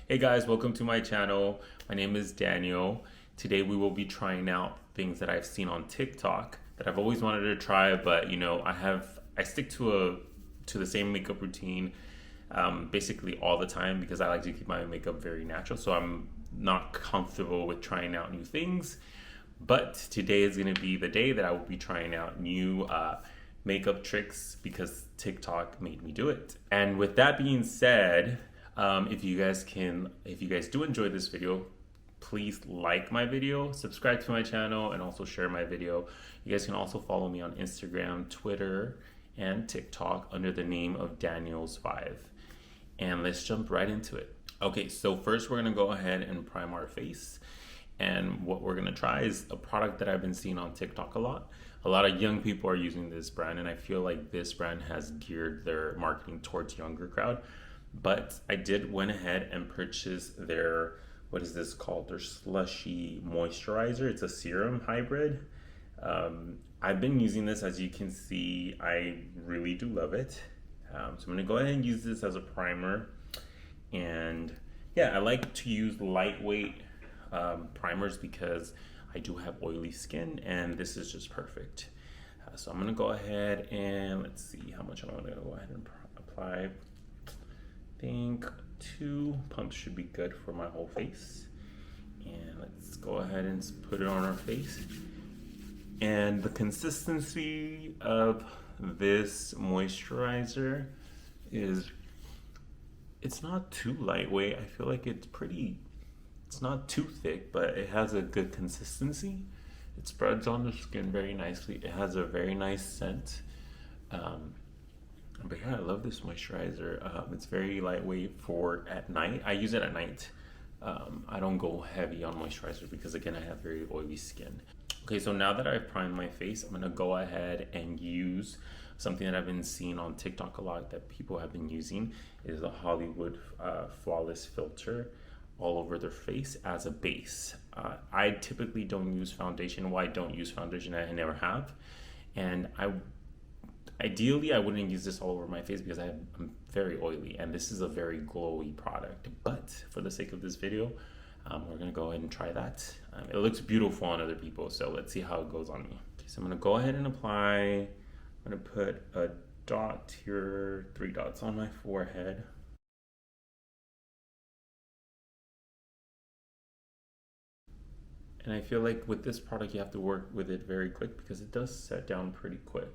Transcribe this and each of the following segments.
Hey guys, welcome to my channel. My name is Daniel. Today we will be trying out things that I've seen on TikTok that I've always wanted to try, but you know, I stick to the same makeup routine basically all the time because I like to keep my makeup very natural. So I'm not comfortable with trying out new things. But today is going to be the day that I will be trying out new makeup tricks because TikTok made me do it. And with that being said, if you guys do enjoy this video, please like my video, subscribe to my channel, and also share my video. You guys can also follow me on Instagram, Twitter, and TikTok under the name of Danielsvibe. And let's jump right into it. Okay, so first we're gonna go ahead and prime our face. And what we're gonna try is a product that I've been seeing on TikTok a lot. A lot of young people are using this brand, and I feel like this brand has geared their marketing towards younger crowd. But I did went ahead and purchase their, what is this called? Their Slushy Moisturizer. It's a serum hybrid. I've been using this, as you can see. I really do love it. So I'm gonna go ahead and use this as a primer. And yeah, I like to use lightweight primers because I do have oily skin, and this is just perfect. So I'm gonna go ahead and let's see how much I'm gonna go ahead and apply. I think 2 pumps should be good for my whole face. And let's go ahead and put it on our face. And the consistency of this moisturizer is, it's not too lightweight. I feel like it's not too thick, but it has a good consistency. It spreads on the skin very nicely. It has a very nice scent. But yeah, I love this moisturizer. It's very lightweight for at night. I use it at night. I don't go heavy on moisturizer because again, I have very oily skin. Okay, so now that I've primed my face, I'm gonna go ahead and use something that I've been seeing on TikTok a lot that people have been using is a Hollywood Flawless filter all over their face as a base. I typically don't use foundation. Well, I don't use foundation, I never have. And ideally, I wouldn't use this all over my face because I'm very oily, and this is a very glowy product. But for the sake of this video, we're gonna go ahead and try that. It looks beautiful on other people, so let's see how it goes on me. Okay, so I'm gonna go ahead and apply. I'm gonna put a dot here, 3 dots on my forehead. And I feel like with this product, you have to work with it very quick because it does set down pretty quick.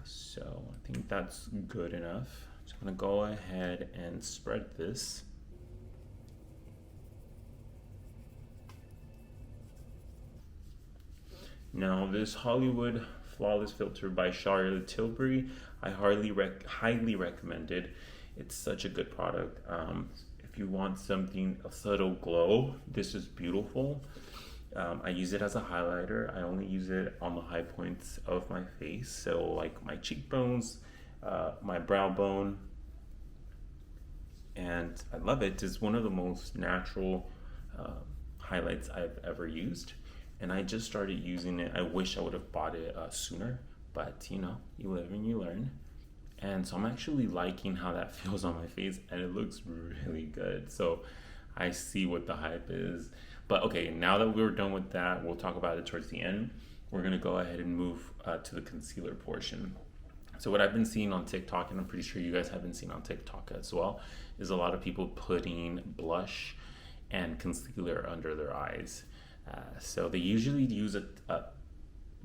So I think that's good enough. So I'm gonna go ahead and spread this. Now this Hollywood Flawless Filter by Charlotte Tilbury, I highly recommend it. It's such a good product. If you want something, a subtle glow, this is beautiful. I use it as a highlighter. I only use it on the high points of my face. So like my cheekbones, my brow bone. And I love it. It's one of the most natural highlights I've ever used. And I just started using it. I wish I would have bought it sooner, but you know, you live and you learn. And so I'm actually liking how that feels on my face, and it looks really good. So I see what the hype is. But okay, now that we're done with that, we'll talk about it towards the end. We're gonna go ahead and move to the concealer portion. So what I've been seeing on TikTok, and I'm pretty sure you guys have been seeing on TikTok as well, is a lot of people putting blush and concealer under their eyes. So they usually use a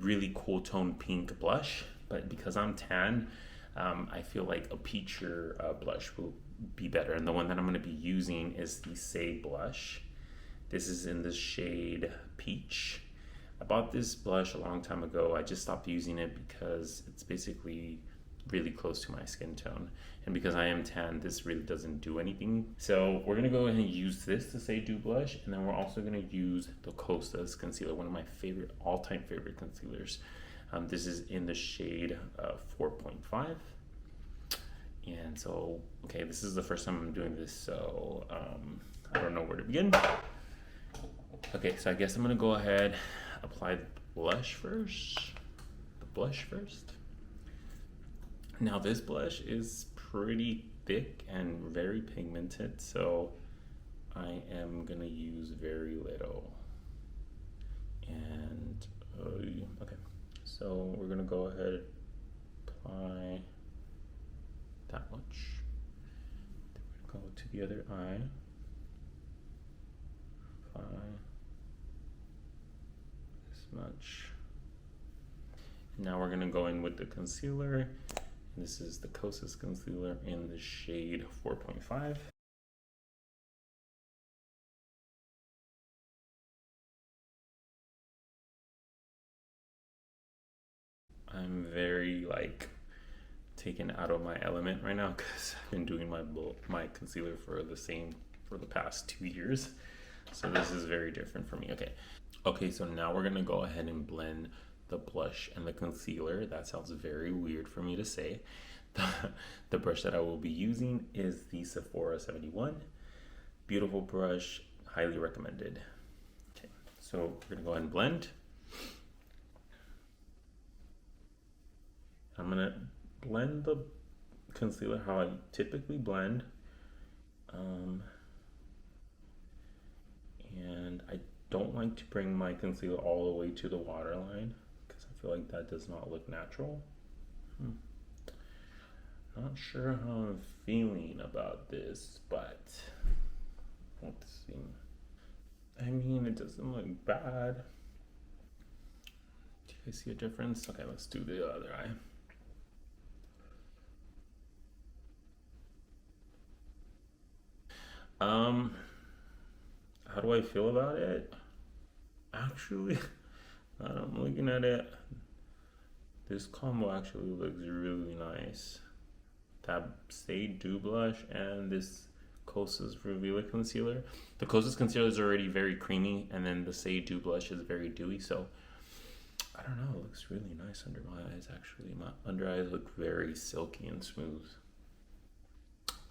really cool tone pink blush, but because I'm tan, I feel like a peachier blush will be better. And the one that I'm going to be using is the Saie blush. This is in the shade Peach. I bought this blush a long time ago. I just stopped using it because it's basically really close to my skin tone. And because I am tan, this really doesn't do anything. So we're gonna go ahead and use this to Saie Dew blush, and then we're also gonna use the Kosas concealer, one of my favorite, all-time favorite concealers. This is in the shade 4.5. And so, okay, this is the first time I'm doing this, so I don't know where to begin. Okay, so I guess I'm gonna go ahead, apply the blush first. Now this blush is pretty thick and very pigmented, so I am gonna use very little. And okay, so we're gonna go ahead, apply that much. Then we're gonna go to the other eye, apply this much. Now we're gonna go in with the concealer. This is the Kosas concealer in the shade 4.5. I'm very like taken out of my element right now because I've been doing my concealer for the past 2 years. So this is very different for me. Okay, so now we're gonna go ahead and blend the blush and the concealer. That sounds very weird for me to say. The brush that I will be using is the Sephora 71. Beautiful brush, highly recommended. Okay, so we're gonna go ahead and blend. I'm gonna blend the concealer how I typically blend. And I don't like to bring my concealer all the way to the waterline because I feel like that does not look natural. Not sure how I'm feeling about this, but let's see. I mean, it doesn't look bad. Do you guys see a difference? Okay, let's do the other eye. How do I feel about it? Actually, I'm looking at it. This combo actually looks really nice. That Saie Dew blush and this Kosas Revealer concealer. The Kosas concealer is already very creamy, and then the Saie Dew blush is very dewy. So I don't know. It looks really nice under my eyes. Actually, my under eyes look very silky and smooth.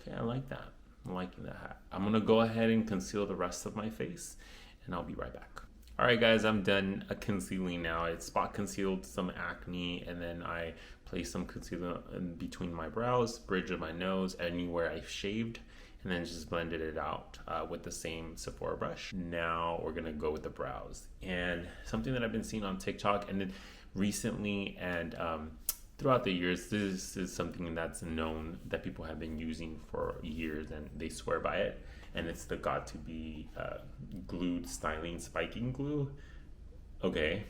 Okay, I like that. I'm liking that hat. I'm gonna go ahead and conceal the rest of my face and I'll be right back. All right guys, I'm done concealing now. I spot concealed some acne and then I placed some concealer in between my brows, bridge of my nose, anywhere I shaved, and then just blended it out with the same Sephora brush. Now we're gonna go with the brows. And something that I've been seeing on TikTok and then recently and throughout the years, this is something that's known that people have been using for years and they swear by it. And it's the Got2b glued styling spiking glue. Okay.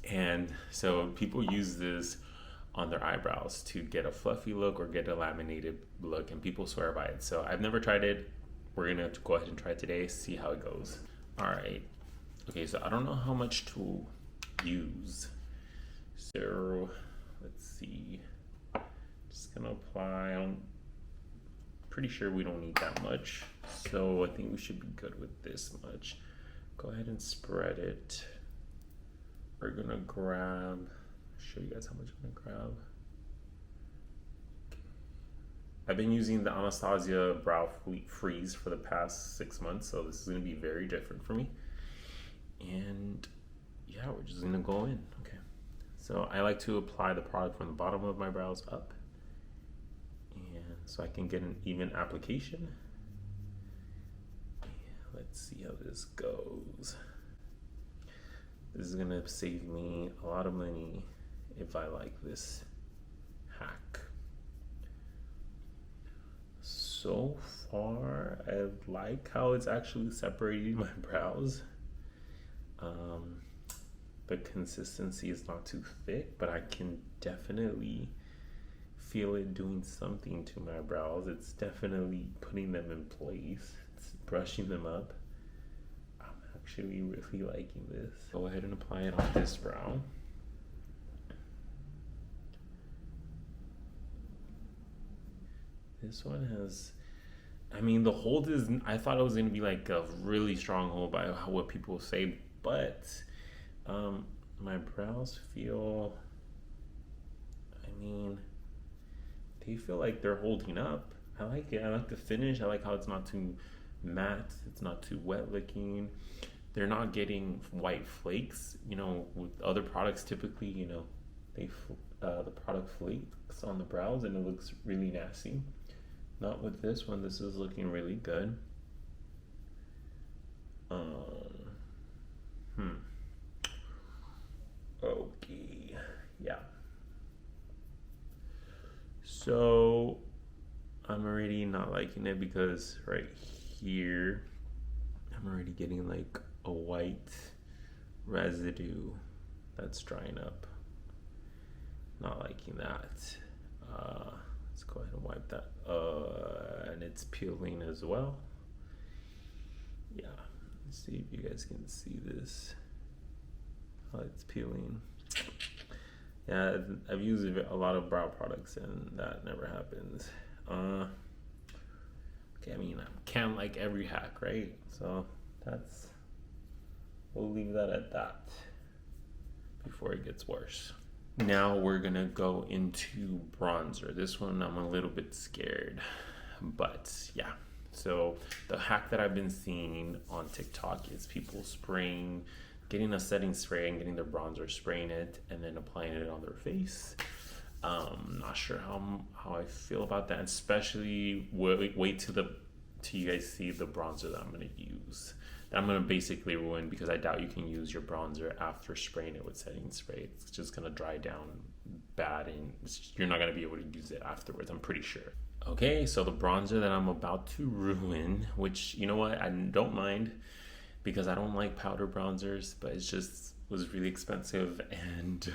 And so people use this on their eyebrows to get a fluffy look or get a laminated look, and people swear by it. So I've never tried it. We're gonna go ahead and try it today, see how it goes. All right. Okay, so I don't know how much to use. So let's see, just gonna apply. I'm pretty sure we don't need that much, so I think we should be good with this much. Go ahead and spread it. We're gonna grab, show you guys how much I'm gonna grab. I've been using the Anastasia Brow Freeze for the past 6 months, so this is gonna be very different for me. And yeah, we're just gonna go in. Okay. So I like to apply the product from the bottom of my brows up, and so I can get an even application. Yeah, let's see how this goes. This is gonna save me a lot of money if I like this hack. So far, I like how it's actually separating my brows. The consistency is not too thick, but I can definitely feel it doing something to my brows. It's definitely putting them in place. It's brushing them up. I'm actually really liking this. Go ahead and apply it on this brow. This one has, I mean, the hold is, I thought it was gonna be like a really strong hold by what people say, but my brows feel, I mean, they feel like they're holding up. I like it. I like the finish. I like how it's not too matte. It's not too wet looking. They're not getting white flakes. You know, with other products, typically, you know, the product flakes on the brows and it looks really nasty. Not with this one. This is looking really good. Hmm. Okay. Yeah. So I'm already not liking it because right here I'm already getting like a white residue that's drying up. Not liking that. Let's go ahead and wipe that. And it's peeling as well. Yeah. Let's see if you guys can see this. How it's peeling. Yeah, I've used a lot of brow products and that never happens. Okay, I mean, I can't like every hack, right? So we'll leave that at that before it gets worse. Now we're gonna go into bronzer. This one I'm a little bit scared, but yeah. So the hack that I've been seeing on TikTok is people getting a setting spray and getting their bronzer, spraying it, and then applying it on their face. Not sure how I feel about that, especially wait till you guys see the bronzer that I'm gonna use. That I'm gonna basically ruin because I doubt you can use your bronzer after spraying it with setting spray. It's just gonna dry down bad and you're not gonna be able to use it afterwards, I'm pretty sure. Okay, so the bronzer that I'm about to ruin, which, you know what, I don't mind because I don't like powder bronzers, but it just was really expensive and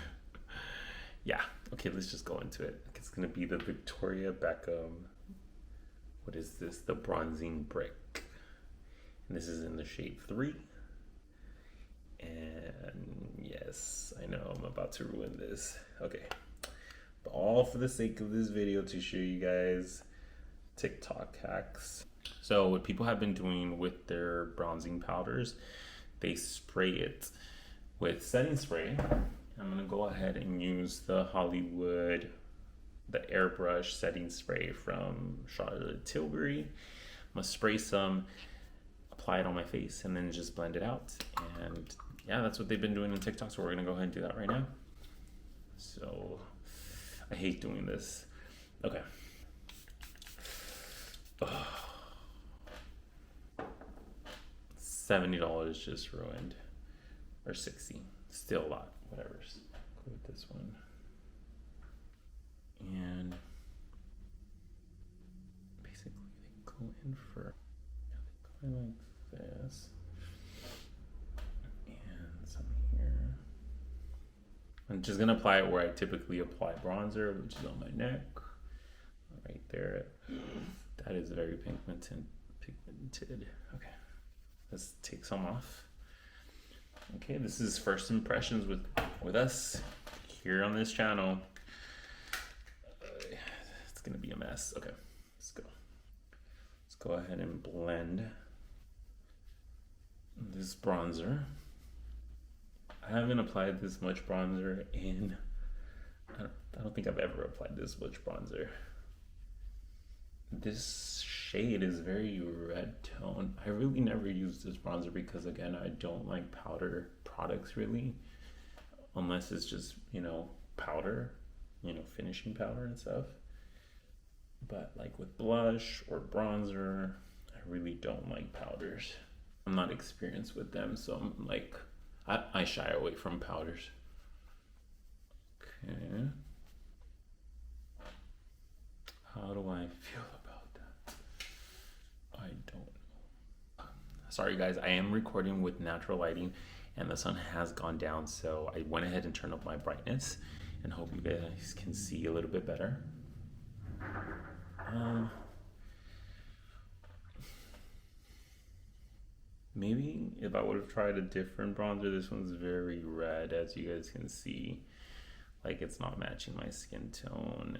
yeah. Okay, let's just go into it. It's gonna be the Victoria Beckham, what is this? The Bronzing Brick. And this is in the shade 3. And yes, I know I'm about to ruin this. Okay, but all for the sake of this video to show you guys TikTok hacks. So what people have been doing with their bronzing powders, they spray it with setting spray. I'm gonna go ahead and use the Hollywood, the Airbrush setting spray from Charlotte Tilbury. I'm gonna spray some, apply it on my face, and then just blend it out. And yeah, that's what they've been doing in TikTok, so we're gonna go ahead and do that right now. So I hate doing this. Okay. $70 just ruined, or 60, still a lot, whatever. Go with this one. And basically they go in for, they go in like this, and some here. I'm just gonna apply it where I typically apply bronzer, which is on my neck, right there. That is very pigmented. Okay, let's take some off. Okay, this is first impressions with us here on this channel. It's gonna be a mess. Okay, let's go. Let's go ahead and blend this bronzer. I haven't applied this much bronzer in, I don't think I've ever applied this much bronzer. This shade is very red tone. I really never use this bronzer because, again, I don't like powder products really, unless it's just, you know, powder, you know, finishing powder and stuff. But like with blush or bronzer, I really don't like powders. I'm not experienced with them, so I'm like, I shy away from powders. Okay. How do I feel about that? I don't know. Sorry guys, I am recording with natural lighting and the sun has gone down, so I went ahead and turned up my brightness and hope you guys can see a little bit better. Maybe if I would have tried a different bronzer, this one's very red, as you guys can see. Like, it's not matching my skin tone.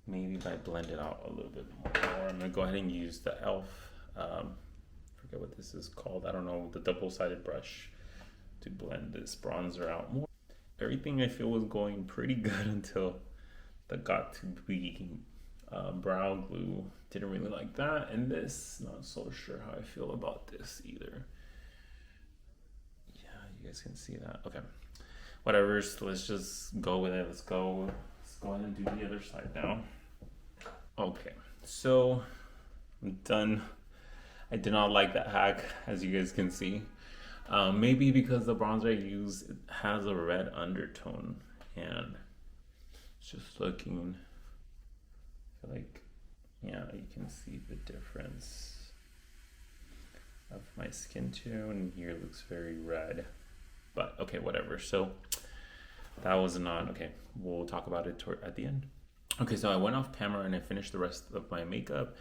Maybe if I blend it out a little bit more. I'm gonna go ahead and use the e.l.f. Forget what this is called. I don't know, the double-sided brush to blend this bronzer out more. Everything I feel was going pretty good until the got to be brow glue. Didn't really like that, and this, not so sure how I feel about this either. Yeah, you guys can see that. Okay, whatever, so let's just go with it. Let's go ahead and do the other side now. Okay, so I'm done. I did not like that hack, as you guys can see. Maybe because the bronzer I use has a red undertone, and it's just looking, I feel like, yeah, you can see the difference of my skin tone. Here looks very red, but okay, whatever. So that was not, okay, we'll talk about it at the end. Okay, so I went off camera and I finished the rest of my makeup.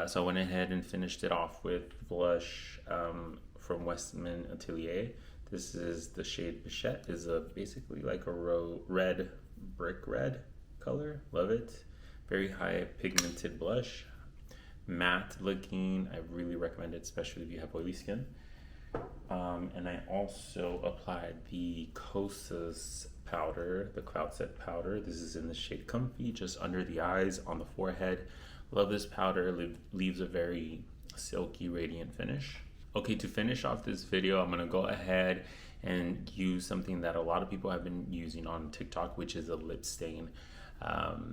So I went ahead and finished it off with blush from Westman Atelier. This is the shade Bichette. Is basically like a red, brick red color. Love it. Very high pigmented blush. Matte looking. I really recommend it, especially if you have oily skin. And I also applied the Kosas powder, the Cloud Set powder. This is in the shade Comfy, just under the eyes, on the forehead. Love this powder. Leaves a very silky, radiant finish. Okay, to finish off this video, I'm gonna go ahead and use something that a lot of people have been using on TikTok, which is a lip stain.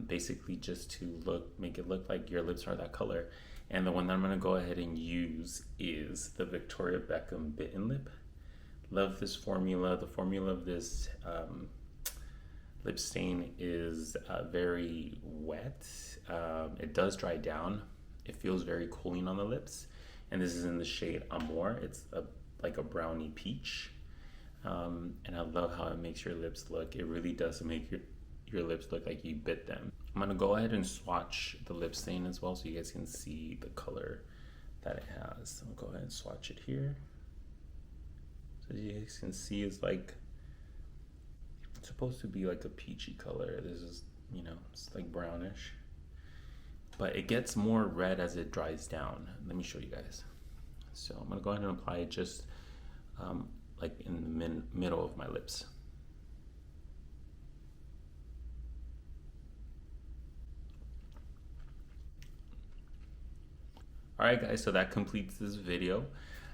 Basically just to make it look like your lips are that color. And the one that I'm gonna go ahead and use is the Victoria Beckham Bitten Lip. Love this formula. The formula of this lip stain is very wet. It does dry down. It feels very cooling on the lips. And this is in the shade Amour. It's like a brownie peach. And I love how it makes your lips look. It really does make your lips look like you bit them. I'm gonna go ahead and swatch the lip stain as well so you guys can see the color that it has. I'll go ahead and swatch it here. So as you guys can see, it's like, it's supposed to be like a peachy color. This is, you know, it's like brownish. But it gets more red as it dries down. Let me show you guys. So I'm gonna go ahead and apply it just like in the middle of my lips. Alright guys, so that completes this video.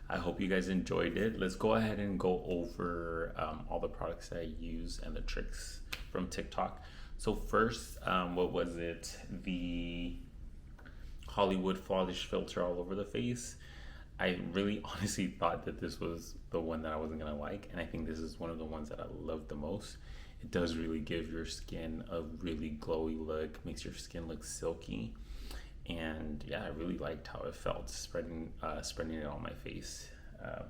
I hope you guys enjoyed it. Let's go ahead and go over all the products that I use and the tricks from TikTok. So first, what was it? The Hollywood Flawless Filter all over the face. I really honestly thought that this was the one that I wasn't gonna like, and I think this is one of the ones that I love the most. It does really give your skin a really glowy look, makes your skin look silky. And yeah, I really liked how it felt spreading it on my face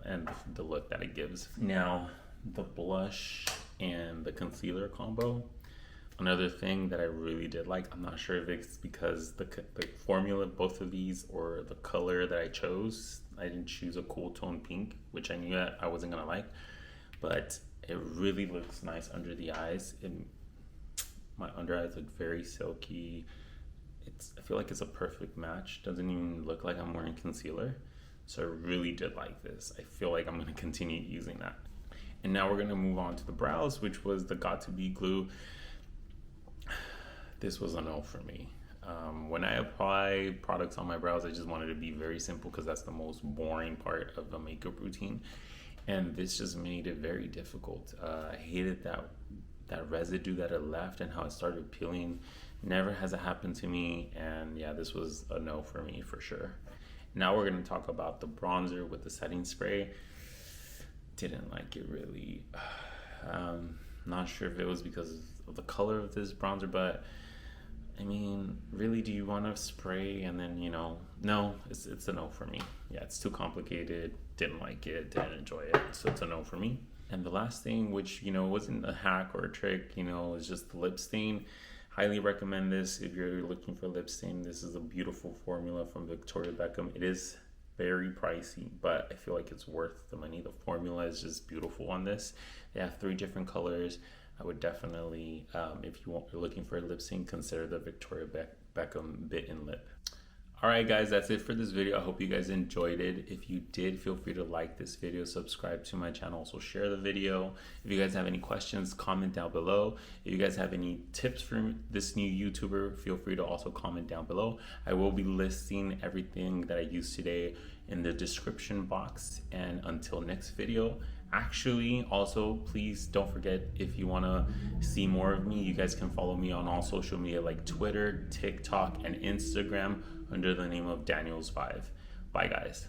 and the look that it gives. Now, the blush and the concealer combo. Another thing that I really did like, I'm not sure if it's because the formula of both of these or the color that I chose. I didn't choose a cool tone pink, which I knew that I wasn't gonna like, but it really looks nice under the eyes. My under eyes look very silky. I feel like it's a perfect match. Doesn't even look like I'm wearing concealer. So I really did like this. I feel like I'm gonna continue using that. And now we're gonna move on to the brows, which was the Got To Be glue. This was a no for me. When I apply products on my brows, I just wanted to be very simple because that's the most boring part of a makeup routine. And this just made it very difficult. I hated that residue that it left and how it started peeling. Never has it happened to me, and yeah, this was a no for me for sure. Now we're gonna talk about the bronzer with the setting spray. Didn't like it really. Not sure if it was because of the color of this bronzer, but I mean, really, do you want to spray and then, you know, no, it's a no for me. Yeah, it's too complicated. Didn't like it, didn't enjoy it, so it's a no for me. And the last thing, which, you know, wasn't a hack or a trick, you know, is just the lip stain. Highly recommend this if you're looking for lip stain. This is a beautiful formula from Victoria Beckham. It is very pricey, but I feel like it's worth the money. The formula is just beautiful on this. They have 3 different colors. I would definitely, if you're looking for a lip stain, consider the Victoria Beckham Bitten Lip. Alright guys, that's it for this video. I hope you guys enjoyed it. If you did, feel free to like this video, subscribe to my channel, also share the video. If you guys have any questions, comment down below. If you guys have any tips for this new YouTuber, feel free to also comment down below. I will be listing everything that I used today in the description box. And until next video, actually, also, please don't forget, if you want to see more of me, you guys can follow me on all social media like Twitter, TikTok, and Instagram under the name of Danielsvibe. Bye, guys.